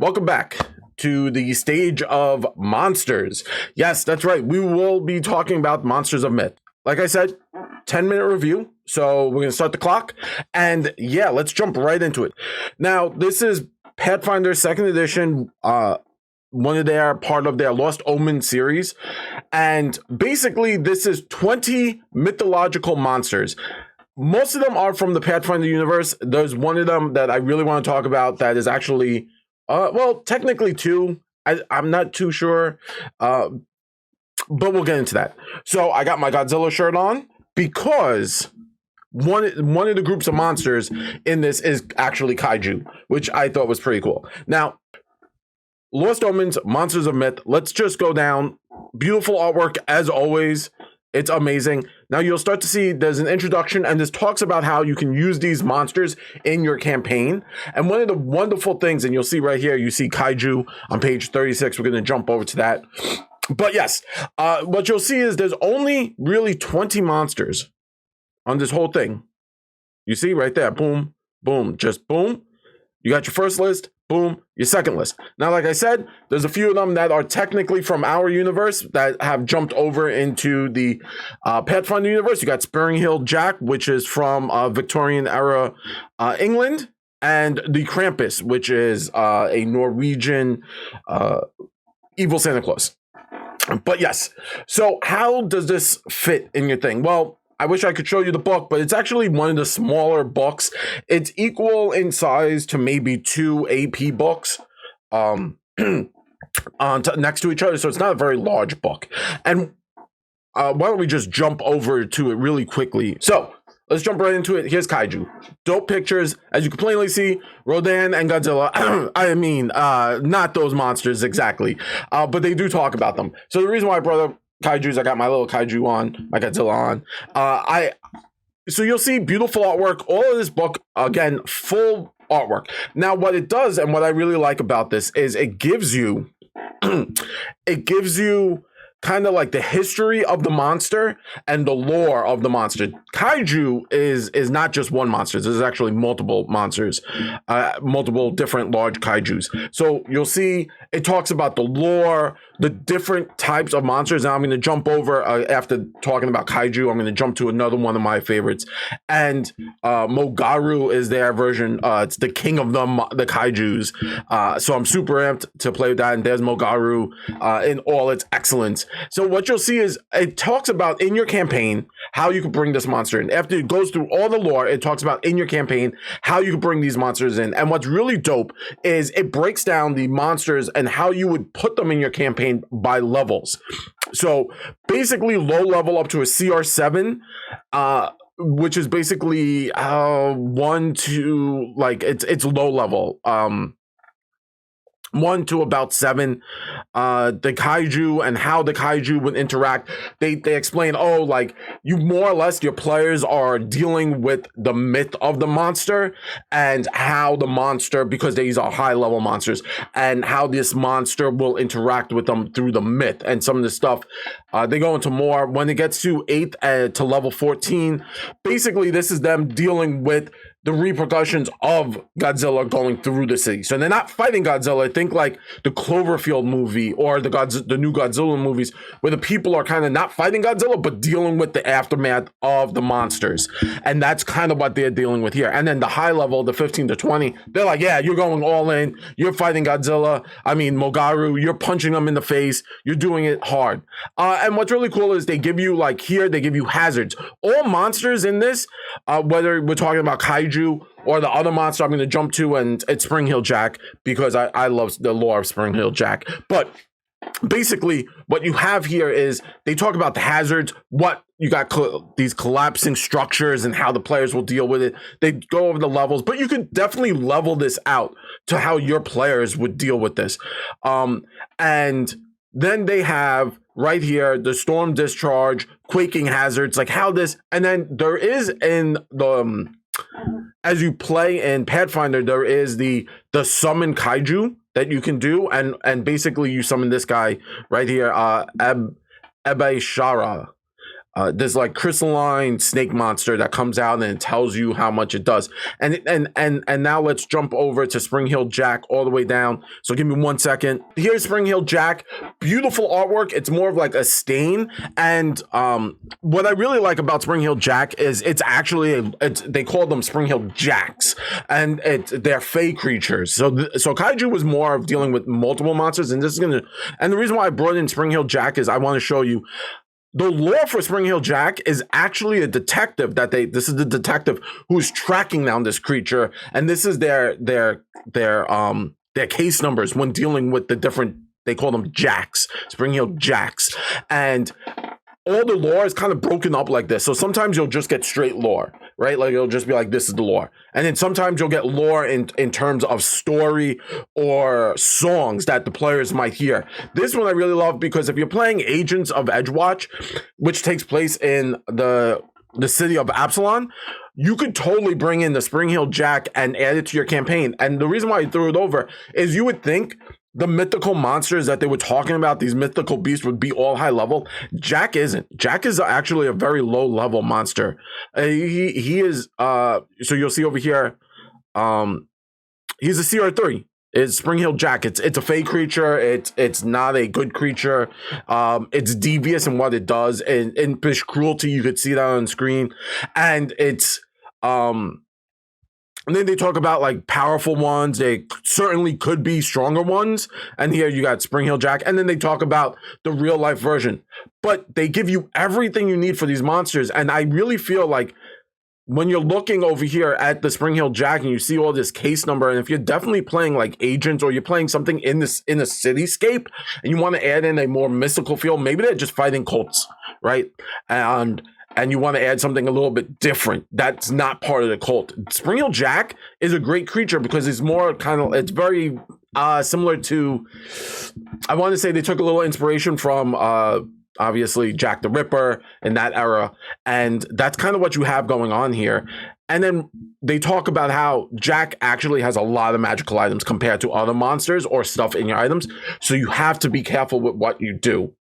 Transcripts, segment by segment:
Welcome back to the stage of monsters. Yes, that's right. We will be talking about Monsters of Myth. Like I said, 10-minute review. So we're going to start the clock. And yeah, let's jump right into it. Now, this is Pathfinder 2nd edition, part of their Lost Omens series. And basically, this is 20 mythological monsters. Most of them are from the Pathfinder universe. There's one of them that I really want to talk about that is actually, technically two. I'm not too sure, but we'll get into that. So I got my Godzilla shirt on because one of the groups of monsters in this is actually Kaiju, which I thought was pretty cool. Now, Lost Omens, Monsters of Myth. Let's just go down. Beautiful artwork as always. It's amazing. Now you'll start to see there's an introduction, and this talks about how you can use these monsters in your campaign. And one of the wonderful things, and you'll see right here, you see Kaiju on page 36. We're going to jump over to that. But yes, what you'll see is there's only really 20 monsters on this whole thing. You see right there, boom, boom, just boom. You got your first list, boom, your second list. Now, like I said, there's a few of them that are technically from our universe that have jumped over into the Pathfinder universe. You got Spring-Heeled Jack, which is from Victorian era England, and the Krampus, which is a Norwegian evil Santa Claus. But yes, so how does this fit in your thing? Well, I wish I could show you the book, but it's actually one of the smaller books. It's equal in size to maybe 2 AP books next to each other, so it's not a very large book. And why don't we just jump over to it really quickly? So let's jump right into it. Here's Kaiju. Dope pictures. As you can plainly see, Rodan and Godzilla. I mean, not those monsters exactly, but they do talk about them. So the reason why I brought up Kaijus, I got my little Kaiju on, my Godzilla on. So you'll see beautiful artwork. All of this book, again, full artwork. Now, what it does, and what I really like about this, is it gives you kind of like the history of the monster and the lore of the monster. Kaiju is not just one monster. There's actually multiple monsters, multiple different large kaijus. So you'll see it talks about the lore, the different types of monsters. Now I'm going to jump over, after talking about Kaiju, I'm going to jump to another one of my favorites. And Mogaroo is their version. It's the king of the kaijus. So I'm super amped to play with that. And there's Mogaroo in all its excellence. So what you'll see is it talks about in your campaign how you can bring this monster in. After it goes through all the lore, it talks about in your campaign how you can bring these monsters in. And what's really dope is it breaks down the monsters and how you would put them in your campaign by levels. So basically low level up to a CR7, which is basically 1 to like it's low level. 1 to about 7, the kaiju and how the kaiju would interact. They explain, like you more or less, your players are dealing with the myth of the monster and how the monster, because these are high level monsters, and how this monster will interact with them through the myth and some of the stuff. They go into more when it gets to 8 to level 14. Basically, this is them dealing with the repercussions of Godzilla going through the city. So they're not fighting Godzilla. Think like the Cloverfield movie or the new Godzilla movies, where the people are kind of not fighting Godzilla, but dealing with the aftermath of the monsters. And that's kind of what they're dealing with here. And then the high level, the 15 to 20, they're like, yeah, you're going all in. You're fighting Godzilla. I mean, Mogaroo, you're punching them in the face. You're doing it hard. And what's really cool is they give you, like here, they give you hazards. All monsters in this, whether we're talking about Kaiju or the other monster I'm going to jump to, and it's Spring-Heeled Jack, because I love the lore of Spring-Heeled Jack. But basically what you have here is they talk about the hazards, what you got, these collapsing structures and how the players will deal with it. They go over the levels, but you could definitely level this out to how your players would deal with this. And then they have right here the storm discharge, quaking hazards, like how this, and then there is in the as you play in Pathfinder, there is the summon kaiju that you can do, and basically you summon this guy right here, Ebeshara. there's like crystalline snake monster that comes out and it tells you how much it does. And now let's jump over to Spring Heel Jack all the way down. So give me 1 second. Here's Spring Heel Jack. Beautiful artwork. It's more of like a stain. And what I really like about Spring Heel Jack is it's actually they call them Spring Heel Jacks, and they're fey creatures. So Kaiju was more of dealing with multiple monsters, and the reason why I brought in Spring Heel Jack is I want to show you. The lore for Spring Heel Jack is actually a detective this is the detective who's tracking down this creature, and this is their case numbers when dealing with the different, they call them Jacks, Spring Heel Jacks. And all the lore is kind of broken up like this. So sometimes you'll just get straight lore, right? Like it'll just be like, this is the lore. And then sometimes you'll get lore in terms of story or songs that the players might hear. This one I really love because if you're playing Agents of Edgewatch, which takes place in the city of Absalon, you could totally bring in the Spring Heel Jack and add it to your campaign. And the reason why I threw it over is you would think the mythical monsters that they were talking about, these mythical beasts, would be all high level. Jack isn't. Jack is actually a very low level monster. He is, so you'll see over here, he's a CR3. It's Spring Heel Jack. It's a fey creature. It's not a good creature. It's devious in what it does. And impish cruelty, you could see that on screen. And it's and then they talk about like powerful ones. They certainly could be stronger ones. And here you got Spring Heel Jack. And then they talk about the real life version. But they give you everything you need for these monsters. And I really feel like when you're looking over here at the Spring Heel Jack and you see all this case number, and if you're definitely playing like Agents or you're playing something in a cityscape and you want to add in a more mystical feel, maybe they're just fighting cults, right? And you want to add something a little bit different that's not part of the cult. Spring Heel Jack is a great creature because it's more it's very similar to, I want to say they took a little inspiration from obviously Jack the Ripper in that era, and that's kind of what you have going on here. And then they talk about how Jack actually has a lot of magical items compared to other monsters or stuff in your items. So you have to be careful with what you do.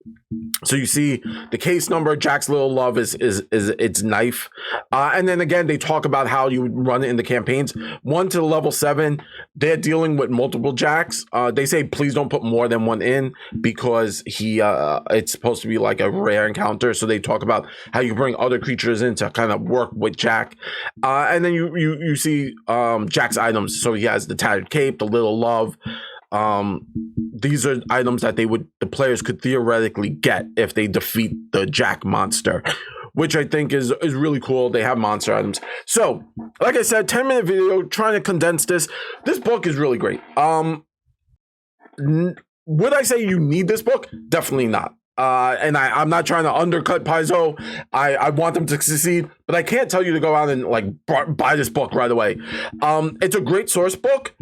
So you see the case number, Jack's little love is its knife. And then again, they talk about how you would run it in the campaigns. 1 to level 7, they're dealing with multiple Jacks. They say, please don't put more than one in because it's supposed to be like a rare encounter. So they talk about how you bring other creatures in to kind of work with Jack. And then you see Jack's items. So he has the tattered cape, the little love. These are items that the players could theoretically get if they defeat the Jack monster, which I think is really cool. They have monster items. So, like I said, 10-minute video, trying to condense this. This book is really great. Would I say you need this book? Definitely not. And I'm not trying to undercut Paizo. I want them to succeed, but I can't tell you to go out and like buy this book right away. It's a great source book,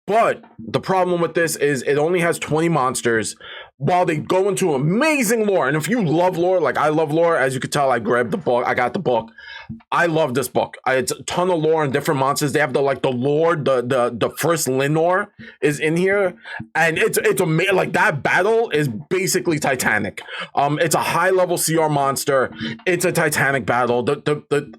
but the problem with this is it only has 20 monsters while they go into amazing lore. And if you love lore, like I love lore, as you could tell, I grabbed the book. I got the book. I love this book. It's a ton of lore and different monsters. They have the Lord, the first Linor is in here. And it's amazing. Like that battle is basically Titanic. It's a high level CR monster. It's a Titanic battle.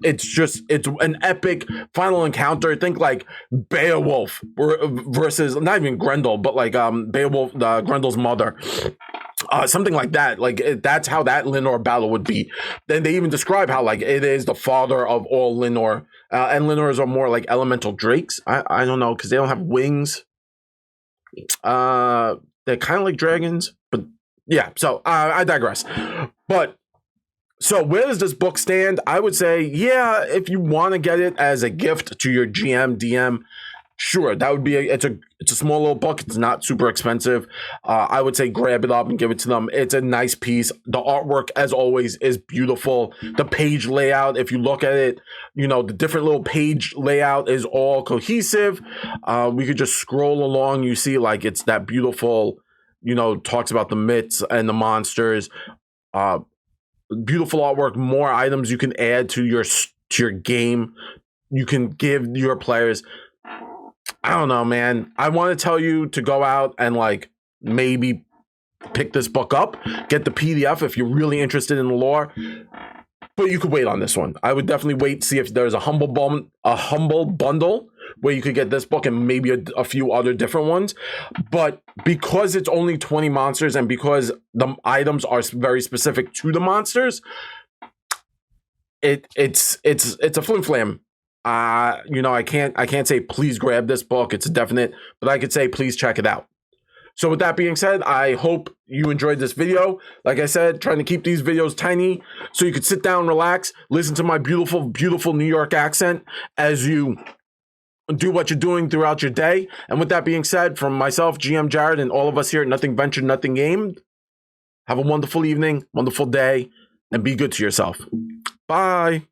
It's an epic final encounter. Think like Beowulf versus not even Grendel, but like Beowulf, Grendel's mother. Something like that. Like that's how that Linor battle would be. Then they even describe how like it is the father of all Linor, and Linors are more like elemental drakes. I don't know because they don't have wings. They're kind of like dragons, but yeah. So I digress. But so where does this book stand? I would say, yeah, if you want to get it as a gift to your GM, DM, sure, that would be it's a small little book. It's not super expensive. I would say grab it up and give it to them. It's a nice piece. The artwork, as always, is beautiful. The page layout, if you look at it, the different little page layout is all cohesive. We could just scroll along. You see, like it's that beautiful. Talks about the myths and the monsters. Beautiful artwork. More items you can add to your game. You can give your players. I don't know, man. I want to tell you to go out and like maybe pick this book up, get the PDF if you're really interested in the lore. But you could wait on this one. I would definitely wait, see if there's a humble bundle where you could get this book and maybe a few other different ones. But because it's only 20 monsters and because the items are very specific to the monsters, it's a flim flam. You know, I can't say please grab this book. It's a definite, but I could say please check it out. So with that being said, I hope you enjoyed this video. Like I said, trying to keep these videos tiny so you could sit down, relax, listen to my beautiful, beautiful New York accent as you do what you're doing throughout your day. And with that being said, from myself, GM Jared, and all of us here at Nothing Ventured, Nothing Gamed, have a wonderful evening, wonderful day, and be good to yourself. Bye.